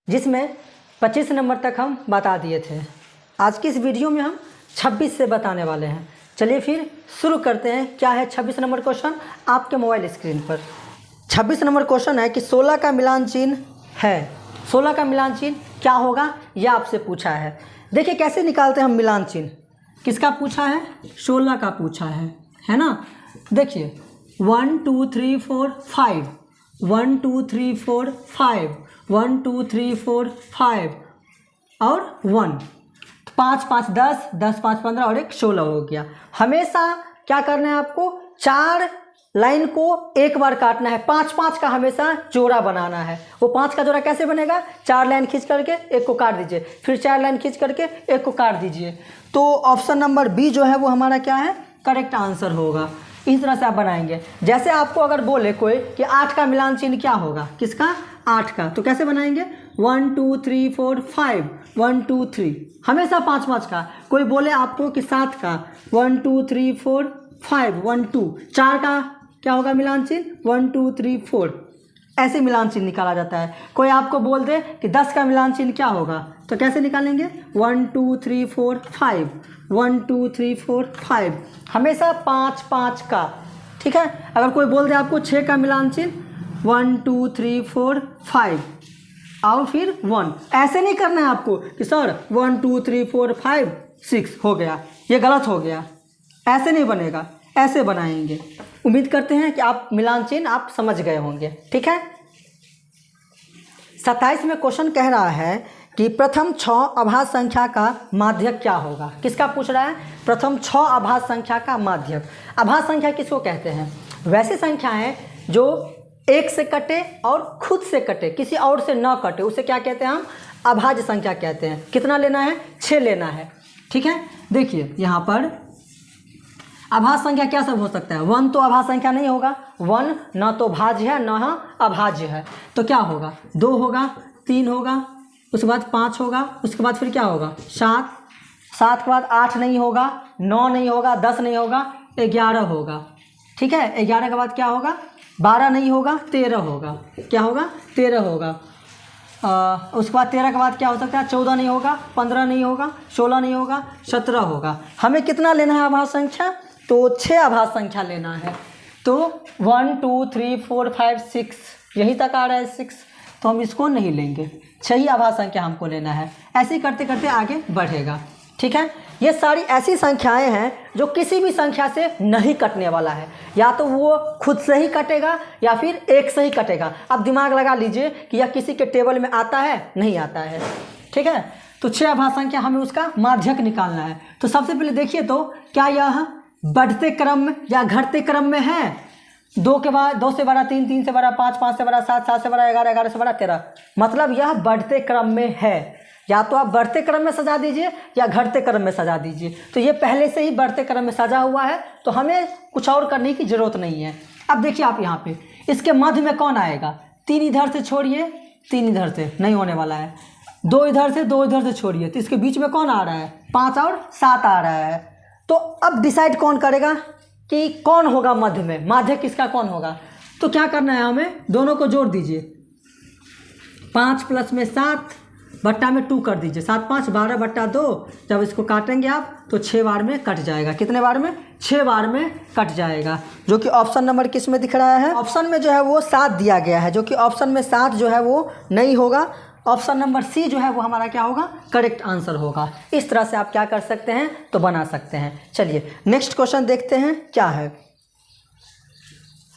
जिसमें 25 नंबर तक हम बता दिए थे। आज की इस वीडियो में हम 26 से बताने वाले हैं। चलिए फिर शुरू करते हैं। क्या है 26 नंबर क्वेश्चन आपके मोबाइल स्क्रीन पर। 26 नंबर क्वेश्चन है कि 16 का मिलान चिन्ह है। 16 का मिलान चिन्ह क्या होगा यह आपसे पूछा है। देखिए कैसे निकालते हैं हम मिलान चिन्ह। किसका पूछा है? 16 का पूछा है ना। देखिए 1 2 3 4 5, 1 2 3 4 5, 1 2 3 4 5 और 1, 5 5 10, 10 5 15 और 1 16 हो गया। हमेशा क्या करना है आपको? 4 लाइन को एक बार काटना है। 5 5 का हमेशा जोड़ा बनाना है। वो 5 का जोड़ा कैसे बनेगा? 4 लाइन खींच करके एक को काट दीजिए, फिर 4 लाइन खींच करके एक को काट दीजिए। तो ऑप्शन नंबर बी जो है वो हमारा क्या है? करेक्ट आंसर होगा। इस तरह से आप बनाएंगे। जैसे आपको अगर बोले कोई कि 8 का मिलान चिन्ह क्या होगा? किसका? 8 का। तो कैसे बनाएंगे? 1 2 3 4 5, 1 2 3, हमेशा 5 5 का। कोई बोले आपको कि 7 का, 1 2 3 4 5, 1 2, 4 का क्या होगा मिलान चिन्ह? 1 2 3 4, ऐसे मिलान चिन्ह निकाला जाता है। कोई आपको बोल दे कि 10 का मिलान चिन्ह क्या होगा, तो कैसे निकालेंगे? 1 2 3 4 5, 1 2 3 4 5, हमेशा 5 5 का। ठीक है। अगर कोई बोल दे आपको 6 का मिलान चिन्ह 1 2 3 4 5 और फिर 1, ऐसे नहीं करना है आपको कि सर 1 2 3 4 5 6 हो गया, ये गलत हो गया। ऐसे नहीं बनेगा, ऐसे बनाएंगे। उम्मीद करते हैं कि आप मिलान चिन्ह आप समझ गए होंगे। ठीक है। 27 में क्वेश्चन कह रहा है कि प्रथम 6 अभाज्य संख्या का माध्यक क्या होगा। किसका पूछ रहा है? प्रथम 6 अभाज्य संख्या का माध्यक। अभाज्य संख्या किसको कहते हैं? वैसी संख्या है जो एक से कटे और खुद से कटे, किसी और से न कटे, उसे क्या कहते हैं? हम अभाज्य संख्या कहते हैं। कितना लेना है? 6 लेना है। ठीक है। देखिए यहाँ पर अभाज्य संख्या क्या सब हो सकता है? 1 तो अभाज्य संख्या नहीं होगा। 1 न तो भाज्य है न अभाज्य है। तो क्या होगा? 2 होगा, 3 होगा, उसके बाद 5 होगा, उसके बाद फिर क्या होगा? 7, 7 के बाद 8 नहीं होगा, 9 नहीं होगा, 10 नहीं होगा, 11 होगा। ठीक है। 11 के बाद क्या होगा? 12 नहीं होगा, 13 होगा। क्या होगा? 13 होगा। उसके बाद 13 के बाद क्या हो सकता है? 14 नहीं होगा, 15 नहीं होगा, 16 नहीं होगा, 17 होगा। हमें कितना लेना है अभाज्य संख्या? तो 6 अभाज्य संख्या लेना है। तो 1 2 3 4 5 6, यही तक आ रहा है 6, तो हम इसको नहीं लेंगे। 6 ही अभाज्य संख्या हमको लेना है। ऐसे ही करते करते आगे बढ़ेगा। ठीक है। ये सारी ऐसी संख्याएं हैं जो किसी भी संख्या से नहीं कटने वाला है। या तो वो खुद से ही कटेगा या फिर एक से ही कटेगा। अब दिमाग लगा लीजिए कि यह किसी के टेबल में आता है, नहीं आता है। ठीक है। तो 6 अभाज्य संख्या हमें उसका माध्यक निकालना है। तो सबसे पहले देखिए तो क्या यह बढ़ते क्रम में या घटते क्रम में है? 2 के बाद 2 से बड़ा 3, 3 से बड़ा 5, 5 से बड़ा 7, 7 से बड़ा 11, 11 से बड़ा 13, मतलब यह बढ़ते क्रम में है। या तो आप बढ़ते क्रम में सजा दीजिए या घटते क्रम में सजा दीजिए। तो ये पहले से ही बढ़ते क्रम में सजा हुआ है, तो हमें कुछ और करने की ज़रूरत नहीं है। अब देखिए आप यहाँ पे इसके मध्य में कौन आएगा? 3 इधर से छोड़िए, 3 इधर से, नहीं होने वाला है। 2 इधर से, 2 इधर से छोड़िए, तो इसके बीच में कौन आ रहा है? 5 और 7 आ रहा है। तो अब डिसाइड कौन करेगा कि कौन होगा मध्य में? माध्यक किसका कौन होगा? तो क्या करना है हमें? दोनों को जोड़ दीजिए। 5 प्लस में 7 बट्टा में 2 कर दीजिए। 7 5 12 बट्टा 2। जब इसको काटेंगे आप तो 6 बार में कट जाएगा। कितने बार में? 6 बार में कट जाएगा। जो कि ऑप्शन नंबर किस में दिख रहा है? ऑप्शन में जो है वो 7 दिया गया है, जो कि ऑप्शन में 7 जो है वो नहीं होगा। ऑप्शन नंबर सी जो है वो हमारा क्या होगा? करेक्ट आंसर होगा। इस तरह से आप क्या कर सकते हैं? तो बना सकते हैं। चलिए नेक्स्ट क्वेश्चन देखते हैं क्या है।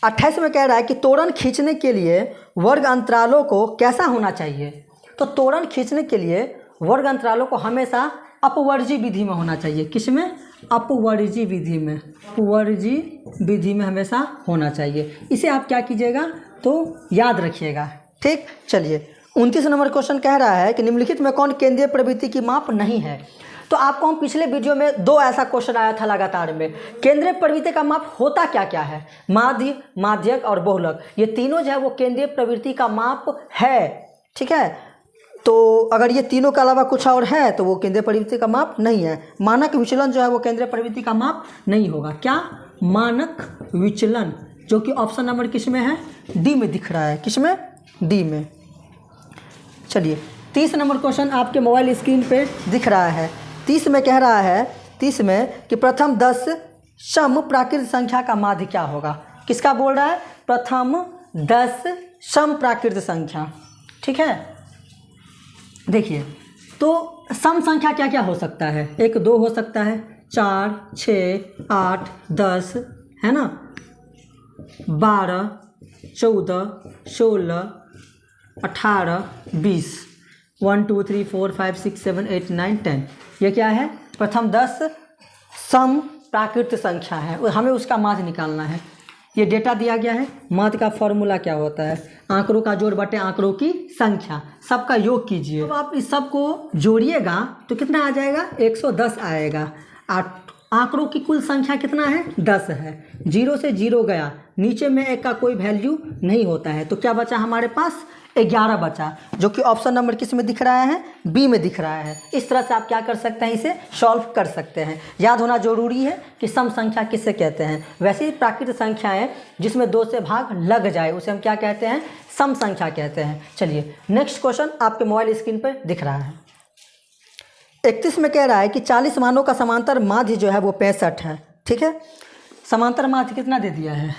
28 में कह रहा है कि तोरण खींचने के लिए वर्ग अंतरालों को कैसा होना चाहिए। तो तोरण खींचने के लिए वर्ग अंतरालों को हमेशा अपवर्जी विधि में होना चाहिए। किस में? अपवर्जी विधि में। अपवर्जी विधि में हमेशा होना चाहिए। इसे आप क्या कीजिएगा? तो याद रखिएगा। ठीक। चलिए 29 नंबर क्वेश्चन कह रहा है कि निम्नलिखित में कौन केंद्रीय प्रवृत्ति की माप नहीं है। तो आपको हम पिछले वीडियो में 2 ऐसा क्वेश्चन आया था लगातार में। केंद्रीय प्रवृत्ति का माप होता क्या क्या है? माध्य, माध्यक और बहुलक, ये तीनों जो है वो केंद्रीय प्रवृत्ति का माप है। ठीक है। तो अगर ये तीनों के अलावा कुछ और है तो वो केंद्रीय प्रवृत्ति का माप नहीं है। मानक विचलन जो है वो केंद्रीय प्रवृत्ति का माप नहीं होगा। क्या? मानक विचलन, जो कि ऑप्शन नंबर किस में है? डी में दिख रहा है। किस में? डी में। चलिए 30 नंबर क्वेश्चन आपके मोबाइल स्क्रीन पे दिख रहा है। 30 में कह रहा है, 30 में कि प्रथम 10 सम प्राकृत संख्या का माध्य क्या होगा। किसका बोल रहा है? प्रथम 10 सम प्राकृत संख्या। ठीक है, देखिए तो सम संख्या क्या क्या हो सकता है? 1 2 हो सकता है, 4 6 8 10 है ना, 12 14 16 18 20 1 2 3 4 5 6 7 8 9 10। ये क्या है? प्रथम 10 सम प्राकृत संख्या है, हमें उसका माध्य निकालना है। ये डेटा दिया गया है। माध्य का फॉर्मूला क्या होता है? आंकड़ों का जोड़ बटे आंकड़ों की संख्या, सबका योग कीजिए। अब आप इस सब को जोड़िएगा तो कितना आ जाएगा? 110 आएगा। आंकड़ों की कुल संख्या कितना है? 10 है। 0 से 0 गया, नीचे में 1 का कोई वैल्यू नहीं होता है, तो क्या बचा हमारे पास? 11 बचा, जो कि ऑप्शन नंबर किस में दिख रहा है? बी में दिख रहा है। इस तरह से आप क्या कर सकते हैं? इसे सॉल्व कर सकते हैं। याद होना जरूरी है कि सम संख्या किससे कहते हैं। वैसे ही प्राकृत संख्याएं जिसमें 2 से भाग लग जाए उसे हम क्या कहते हैं? सम संख्या कहते हैं। चलिए नेक्स्ट क्वेश्चन आपके मोबाइल स्क्रीन पर दिख रहा है। 31 में कह रहा है कि 40 मानों का समांतर माध्य जो है वो 65 है। ठीक है, समांतर माध्य कितना दे दिया है?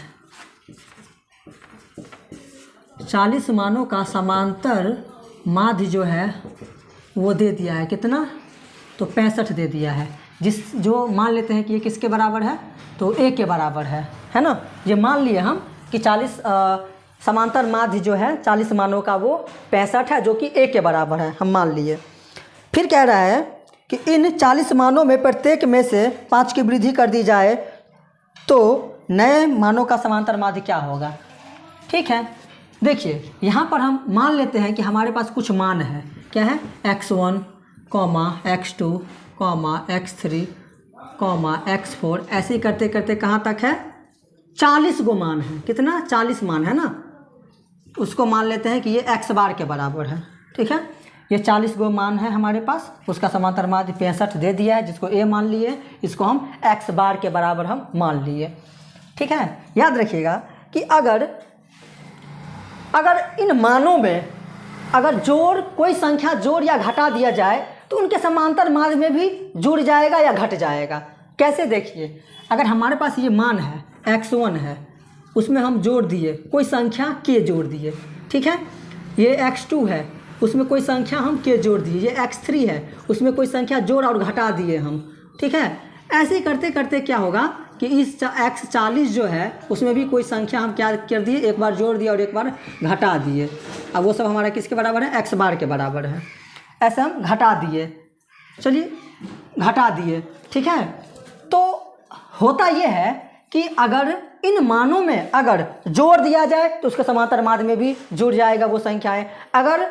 40 मानों का समांतर माध्य जो है वो दे दिया है कितना? तो 65 दे दिया है। जो मान लेते हैं कि ये किसके बराबर है? तो ए के बराबर है ना। ये मान लिए हम कि 40 समांतर माध्य जो है 40 मानों का वो 65 है, जो कि ए के बराबर है, हम मान लिए। फिर कह रहा है कि इन 40 मानों में प्रत्येक में से 5 की वृद्धि कर दी जाए तो नए मानों का समांतर माध्य क्या होगा। ठीक है, देखिए यहाँ पर हम मान लेते हैं कि हमारे पास कुछ मान है। क्या है? x1, x2, x3, x4, ऐसे ही करते करते कहाँ तक है? 40 गो मान है। कितना? 40 मान है ना। उसको मान लेते हैं कि ये x बार के बराबर है। ठीक है, ये 40 गो मान है हमारे पास, उसका समांतर माध्य 65 दे दिया है, जिसको a मान लिए, इसको हम x बार के बराबर हम मान लिए। ठीक है, याद रखिएगा कि अगर इन मानों में अगर कोई संख्या जोड़ या घटा दिया जाए तो उनके समांतर माध्य में भी जुड़ जाएगा या घट जाएगा। कैसे? देखिए, अगर हमारे पास ये मान है x1 है, उसमें हम जोड़ दिए कोई संख्या k जोड़ दिए। ठीक है, ये x2 है, उसमें कोई संख्या हम k जोड़ दिए। ये x3 है, उसमें कोई संख्या जोड़ और घटा दिए हम। ठीक है, ऐसे ही करते करते क्या होगा कि इस x40 जो है उसमें भी कोई संख्या हम क्या कर दिए? एक बार जोड़ दिया और एक बार घटा दिए। अब वो सब हमारा किसके बराबर है? x बार के बराबर है। ऐसे हम घटा दिए, चलिए घटा दिए। ठीक है, तो होता ये है कि अगर इन मानों में अगर जोड़ दिया जाए तो उसके समांतर माध्य में भी जुड़ जाएगा वो संख्याएं। अगर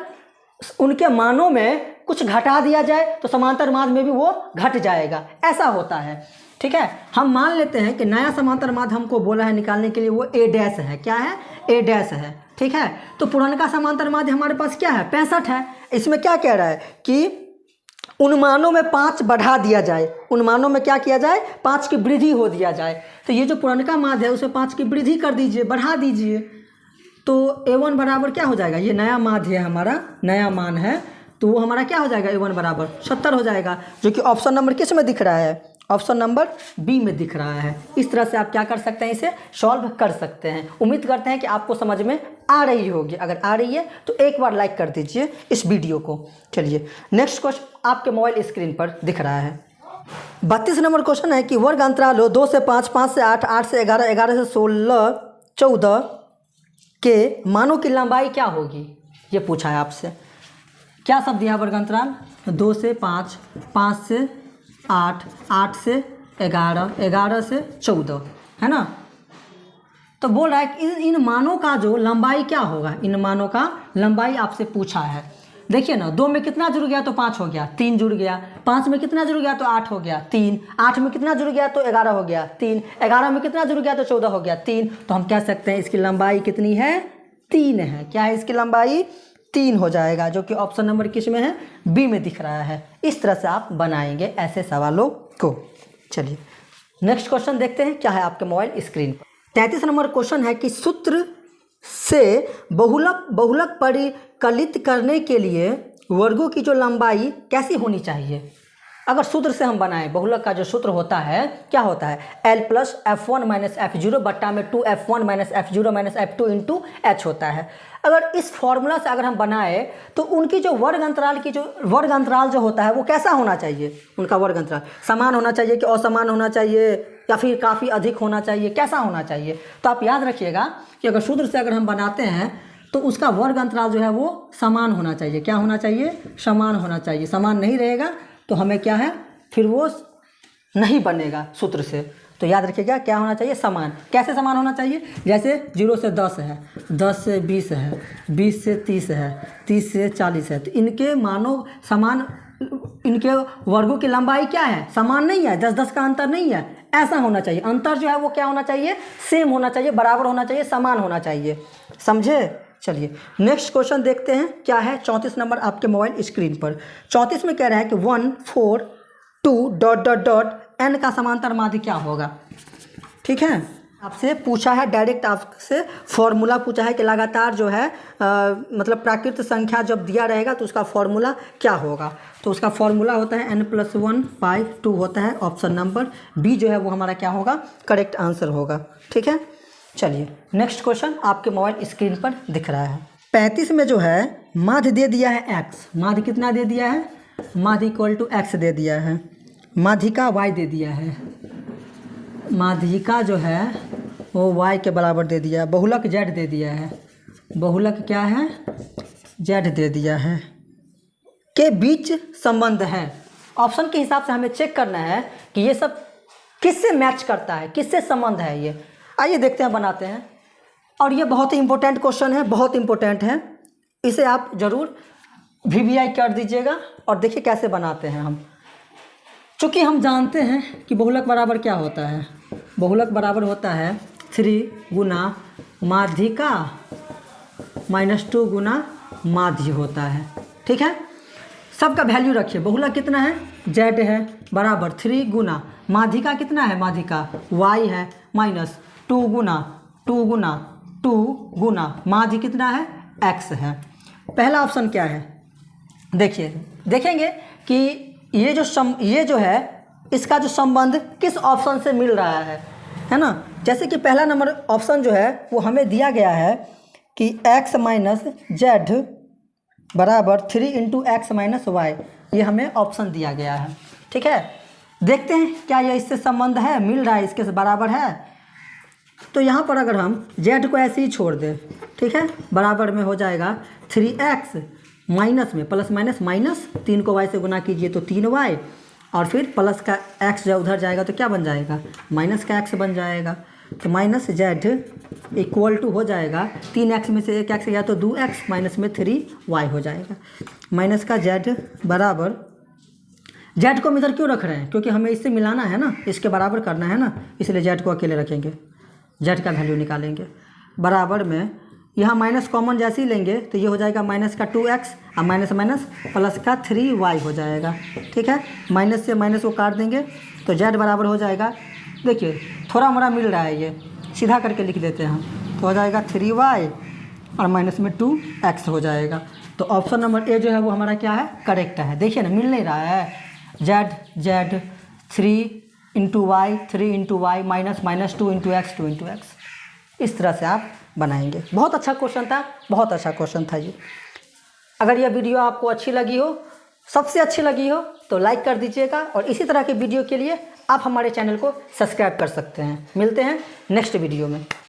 उनके मानों में कुछ घटा दिया जाए तो समांतर माध्य में भी वो घट जाएगा। ऐसा होता है। ठीक है, हम मान लेते हैं कि नया समांतर माध्य हमको बोला है निकालने के लिए, वो a डैश है। क्या है? a डैश है। ठीक है, तो पुराना समांतर माध्य हमारे पास क्या है? 65 है। इसमें क्या कह रहा है कि उन मानों में 5 बढ़ा दिया जाए। उन मानों में क्या किया जाए? 5 की वृद्धि हो दिया जाए। तो ये जो पुराना माध्य है उसे 5 की वृद्धि कर दीजिए, बढ़ा दीजिए, तो a1 बराबर क्या हो जाएगा? ये नया माध्य है हमारा, नया मान है, तो वो हमारा क्या हो जाएगा? a1 बराबर 70 हो जाएगा, जो कि ऑप्शन नंबर किस में दिख रहा है? ऑप्शन नंबर बी में दिख रहा है। इस तरह से आप क्या कर सकते हैं? इसे सॉल्व कर सकते हैं। उम्मीद करते हैं कि आपको समझ में आ रही होगी। अगर आ रही है तो एक बार लाइक कर दीजिए इस वीडियो को। चलिए नेक्स्ट क्वेश्चन आपके मोबाइल स्क्रीन पर दिख रहा है। 32 नंबर क्वेश्चन है कि वर्ग अंतराल 2 से 5, 5 से 8, 8 से 11, 11 से 16, 14 के मानों की लंबाई क्या होगी? ये पूछा है आपसे। क्या सब दिया? वर्ग अंतराल 2 से 5, 5 से 8, 8 से 11, 11 से 14 है ना। तो बोल रहा है कि इन मानों का जो लंबाई क्या होगा? इन मानों का लंबाई आपसे पूछा है। देखिए ना, 2 में कितना जुड़ गया तो 5 हो गया, 3 जुड़ गया। 5 में कितना जुड़ गया तो 8 हो गया, 3। 8 में कितना जुड़ गया तो 11 हो गया, 3। 11 में कितना जुड़ गया तो 14 हो गया, 3। तो हम कह सकते हैं इसकी लंबाई कितनी है? 3 है। क्या है? इसकी लंबाई 3 हो जाएगा, जो कि ऑप्शन नंबर किस में है? बी में दिख रहा है। इस तरह से आप बनाएंगे ऐसे सवालों को। चलिए नेक्स्ट क्वेश्चन देखते हैं क्या है आपके मोबाइल स्क्रीन पर। 33 नंबर क्वेश्चन है कि सूत्र से बहुलक परिकलित करने के लिए वर्गों की जो लंबाई कैसी होनी चाहिए। अगर सूत्र से हम बनाएं, बहुलक का जो सूत्र होता है क्या होता है, L plus F1 minus F0 बट्टा में 2F1 minus F0 minus F2 into H होता है। अगर इस फॉर्मूला से अगर हम बनाए तो उनकी जो वर्ग अंतराल जो होता है वो कैसा होना चाहिए, उनका वर्ग अंतराल समान होना चाहिए कि असमान होना चाहिए या फिर काफ़ी अधिक होना चाहिए, कैसा होना चाहिए। तो आप याद रखिएगा कि अगर सूत्र से अगर हम बनाते हैं तो उसका वर्ग अंतराल जो है वो समान होना चाहिए। क्या होना चाहिए, समान होना चाहिए। समान नहीं रहेगा तो हमें क्या है, फिर वो नहीं बनेगा सूत्र से। तो याद रखिएगा क्या होना चाहिए, समान। कैसे समान होना चाहिए, जैसे 0 से 10 है, 10 से 20 है, 20 से 30 है, 30 से 40 है, तो इनके मानो समान, इनके वर्गों की लंबाई क्या है, समान नहीं है, 10-10 का अंतर नहीं है, ऐसा होना चाहिए। अंतर जो है वो क्या होना चाहिए, सेम होना चाहिए, बराबर होना चाहिए, समान होना चाहिए। समझे। चलिए नेक्स्ट क्वेश्चन देखते हैं क्या है। 34 नंबर आपके मोबाइल स्क्रीन पर। 34 में कह रहा है कि 1 4 2 ... n का समांतर माध्य क्या होगा। ठीक है, आपसे पूछा है, डायरेक्ट आपसे फॉर्मूला पूछा है कि लगातार जो है मतलब प्राकृत संख्या जब दिया रहेगा तो उसका फॉर्मूला क्या होगा। तो उसका फॉर्मूला होता है n+1/2 होता है। ऑप्शन नंबर बी जो है वो हमारा क्या होगा, करेक्ट आंसर होगा। ठीक है, चलिए नेक्स्ट क्वेश्चन आपके मोबाइल स्क्रीन पर दिख रहा है। 35 में जो है माध्य दे दिया है x। माध्य कितना दे दिया है, माध्य इक्वल टू x दे दिया है। माध्यिका y दे दिया है, माध्यिका जो है वो y के बराबर दे दिया है। बहुलक z दे दिया है, बहुलक क्या है, z दे दिया है। के बीच संबंध है। ऑप्शन के हिसाब से हमें चेक करना है कि ये सब किससे मैच करता है, किससे संबंध है ये। आइए देखते हैं, बनाते हैं। और ये बहुत ही इंपॉर्टेंट क्वेश्चन है, बहुत इंपॉर्टेंट है। इसे आप ज़रूर VVI कर दीजिएगा और देखिए कैसे बनाते हैं हम। चूँकि हम जानते हैं कि बहुलक बराबर क्या होता है, बहुलक बराबर होता है 3 गुना माध्यिका -2 गुना माध्य होता है। ठीक है, सबका वैल्यू रखिए। बहुलक कितना है, z है, बराबर 3 गुना माध्यिका कितना है, माध्यिका y है, -2 गुना माध्य कितना है, x है। पहला ऑप्शन क्या है, देखिए, देखेंगे कि ये जो है इसका जो संबंध किस ऑप्शन से मिल रहा है ना। जैसे कि पहला नंबर ऑप्शन जो है वो हमें दिया गया है कि x - z बराबर 3 × x - y, ये हमें ऑप्शन दिया गया है। ठीक है, देखते हैं क्या ये इससे संबंध है, मिल रहा है, इसके से बराबर है। तो यहाँ पर अगर हम z को ऐसे ही छोड़ दें, ठीक है, बराबर में हो जाएगा 3x माइनस में प्लस माइनस माइनस, 3 को y से गुना कीजिए तो 3y, और फिर प्लस का x जब उधर जाएगा तो क्या बन जाएगा, माइनस का x बन जाएगा। तो माइनस z इक्वल टू हो जाएगा 3x में से 1x गया तो 2x, माइनस में 3y हो जाएगा। माइनस का z बराबर, z को हम इधर क्यों रख रहे हैं, क्योंकि हमें इससे मिलाना है ना, इसके बराबर करना है ना, इसलिए z को अकेले रखेंगे, z का वैल्यू निकालेंगे। बराबर में यहाँ माइनस कॉमन जैसे ही लेंगे तो ये हो जाएगा माइनस का 2x और माइनस माइनस प्लस का 3y हो जाएगा। ठीक है, माइनस से माइनस को काट देंगे तो z बराबर हो जाएगा, देखिए थोड़ा मोड़ा मिल रहा है, ये सीधा करके लिख देते हैं हम, तो हो जाएगा 3y और माइनस में 2x हो जाएगा। तो ऑप्शन नंबर ए जो है वो हमारा क्या है, करेक्ट है। देखिए ना, मिल नहीं रहा है, z 3 × y minus minus 2 × x। इस तरह से आप बनाएंगे। बहुत अच्छा क्वेश्चन था, बहुत अच्छा क्वेश्चन था ये। अगर यह वीडियो आपको अच्छी लगी हो, सबसे अच्छी लगी हो, तो लाइक कर दीजिएगा, और इसी तरह के वीडियो के लिए आप हमारे चैनल को सब्सक्राइब कर सकते हैं। मिलते हैं नेक्स्ट वीडियो में।